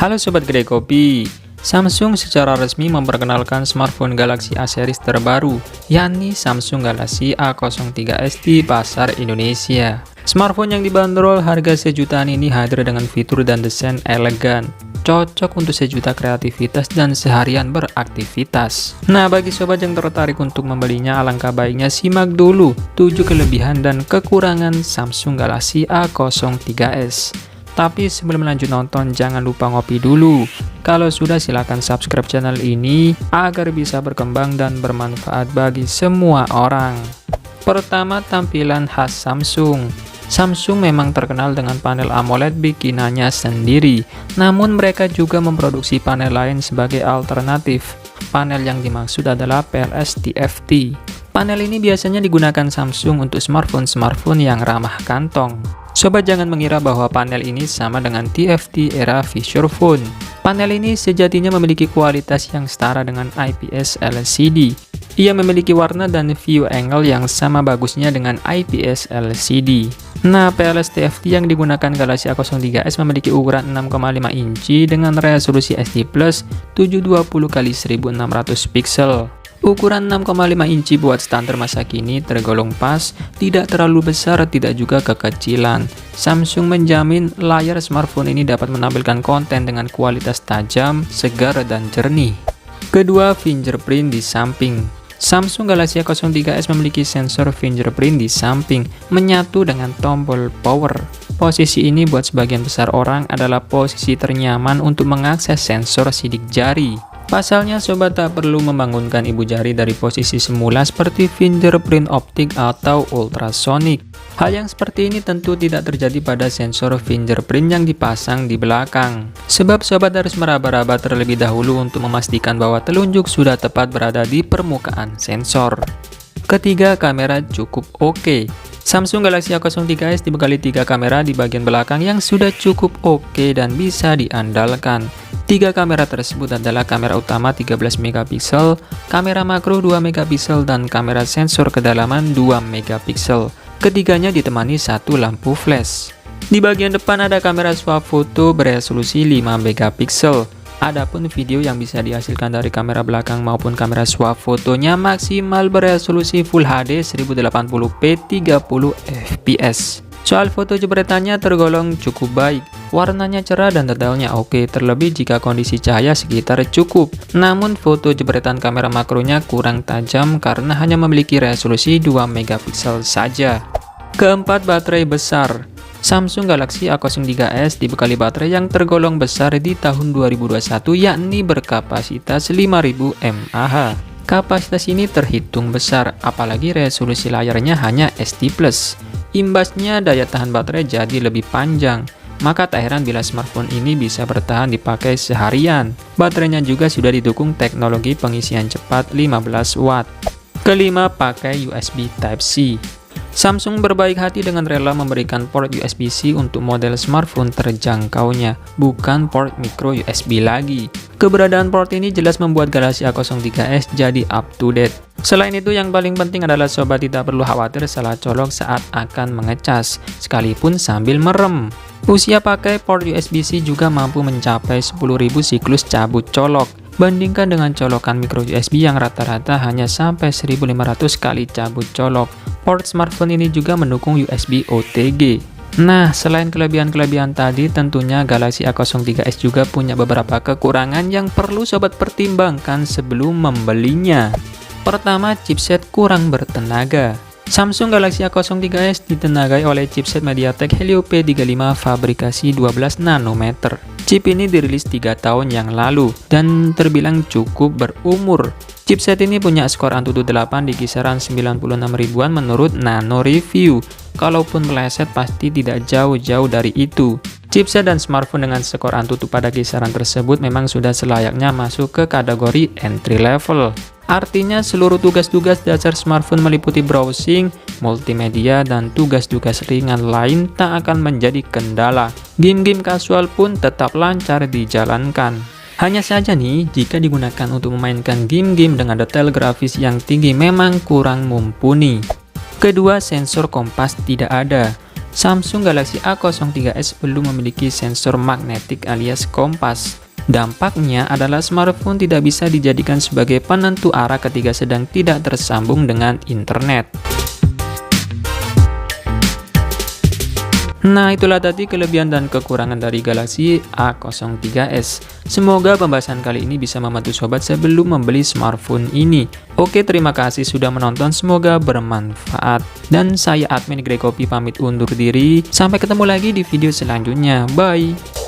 Halo Sobat Kedai Kopi, Samsung secara resmi memperkenalkan smartphone Galaxy A series terbaru, yakni Samsung Galaxy A03s di pasar Indonesia. Smartphone yang dibanderol harga sejutaan ini hadir dengan fitur dan desain elegan, cocok untuk sejuta kreativitas dan seharian beraktivitas. Nah, bagi sobat yang tertarik untuk membelinya, alangkah baiknya simak dulu 7 kelebihan dan kekurangan Samsung Galaxy A03s. Tapi sebelum lanjut nonton, jangan lupa ngopi dulu. Kalau sudah, silahkan subscribe channel ini agar bisa berkembang dan bermanfaat bagi semua orang. Pertama, tampilan khas Samsung. Samsung memang terkenal dengan panel AMOLED bikinannya sendiri, namun mereka juga memproduksi panel lain sebagai alternatif. Panel yang dimaksud adalah PLS TFT. Panel ini biasanya digunakan Samsung untuk smartphone yang ramah kantong. Sobat jangan mengira bahwa panel ini sama dengan TFT era feature phone. Panel ini sejatinya memiliki kualitas yang setara dengan IPS LCD. Ia memiliki warna dan view angle yang sama bagusnya dengan IPS LCD. Nah, PLS TFT yang digunakan Galaxy A03s memiliki ukuran 6,5 inci dengan resolusi SD+ 720x1600 pixel. Ukuran 6,5 inci buat standar masa kini tergolong pas, tidak terlalu besar, tidak juga kekecilan. Samsung menjamin layar smartphone ini dapat menampilkan konten dengan kualitas tajam, segar, dan jernih. Kedua, fingerprint di samping. Samsung Galaxy A03s memiliki sensor fingerprint di samping, menyatu dengan tombol power. Posisi ini buat sebagian besar orang adalah posisi ternyaman untuk mengakses sensor sidik jari. Pasalnya, sobat tak perlu membangunkan ibu jari dari posisi semula seperti fingerprint optik atau ultrasonic. Hal yang seperti ini tentu tidak terjadi pada sensor fingerprint yang dipasang di belakang. Sebab sobat harus meraba-raba terlebih dahulu untuk memastikan bahwa telunjuk sudah tepat berada di permukaan sensor. Ketiga, kamera cukup oke. Samsung Galaxy A03s dibekali 3 kamera di bagian belakang yang sudah cukup oke dan bisa diandalkan. 3 kamera tersebut adalah kamera utama 13 megapiksel, kamera makro 2 megapiksel, dan kamera sensor kedalaman 2 megapiksel. Ketiganya ditemani satu lampu flash. Di bagian depan ada kamera swafoto beresolusi 5 megapiksel. Adapun video yang bisa dihasilkan dari kamera belakang maupun kamera swafotonya maksimal beresolusi Full HD 1080p 30 fps. Soal foto jepretannya tergolong cukup baik. Warnanya cerah dan detailnya oke, terlebih jika kondisi cahaya sekitar cukup. Namun foto jepretan kamera makronya kurang tajam karena hanya memiliki resolusi 2 megapiksel saja. Keempat, baterai besar. Samsung Galaxy A03s dibekali baterai yang tergolong besar di tahun 2021, yakni berkapasitas 5000 mAh. Kapasitas ini terhitung besar, apalagi resolusi layarnya hanya SD+. Imbasnya daya tahan baterai jadi lebih panjang. Maka tak heran bila smartphone ini bisa bertahan dipakai seharian. Baterainya juga sudah didukung teknologi pengisian cepat 15 watt. Kelima, pakai USB Type-C. Samsung berbaik hati dengan rela memberikan port USB-C untuk model smartphone terjangkaunya, bukan port micro USB lagi. Keberadaan port ini jelas membuat Galaxy A03s jadi up to date. Selain itu, yang paling penting adalah sobat tidak perlu khawatir salah colok saat akan mengecas, sekalipun sambil merem. Usia pakai port USB-C juga mampu mencapai 10.000 siklus cabut colok. Bandingkan dengan colokan micro USB yang rata-rata hanya sampai 1.500 kali cabut colok. Port smartphone ini juga mendukung USB OTG. Nah, selain kelebihan-kelebihan tadi, tentunya Galaxy A03s juga punya beberapa kekurangan yang perlu sobat pertimbangkan sebelum membelinya. Pertama, chipset kurang bertenaga. Samsung Galaxy A03s ditenagai oleh chipset MediaTek Helio P35 fabrikasi 12 nanometer. Chip ini dirilis 3 tahun yang lalu dan terbilang cukup berumur. Chipset ini punya skor Antutu 8 di kisaran 96 ribuan menurut Nano Review. Kalaupun meleset pasti tidak jauh-jauh dari itu. Chipset dan smartphone dengan skor Antutu pada kisaran tersebut memang sudah selayaknya masuk ke kategori entry level. Artinya seluruh tugas-tugas dasar smartphone meliputi browsing, multimedia, dan tugas-tugas ringan lain tak akan menjadi kendala. Game-game kasual pun tetap lancar dijalankan. Hanya saja nih, jika digunakan untuk memainkan game-game dengan detail grafis yang tinggi memang kurang mumpuni. Kedua, sensor kompas tidak ada. Samsung Galaxy A03s belum memiliki sensor magnetik alias kompas. Dampaknya adalah smartphone tidak bisa dijadikan sebagai penentu arah ketika sedang tidak tersambung dengan internet. Nah, itulah tadi kelebihan dan kekurangan dari Galaxy A03s. Semoga pembahasan kali ini bisa membantu sobat sebelum membeli smartphone ini. Oke, terima kasih sudah menonton, semoga bermanfaat. Dan saya admin Greg Kopi pamit undur diri. Sampai ketemu lagi di video selanjutnya. Bye!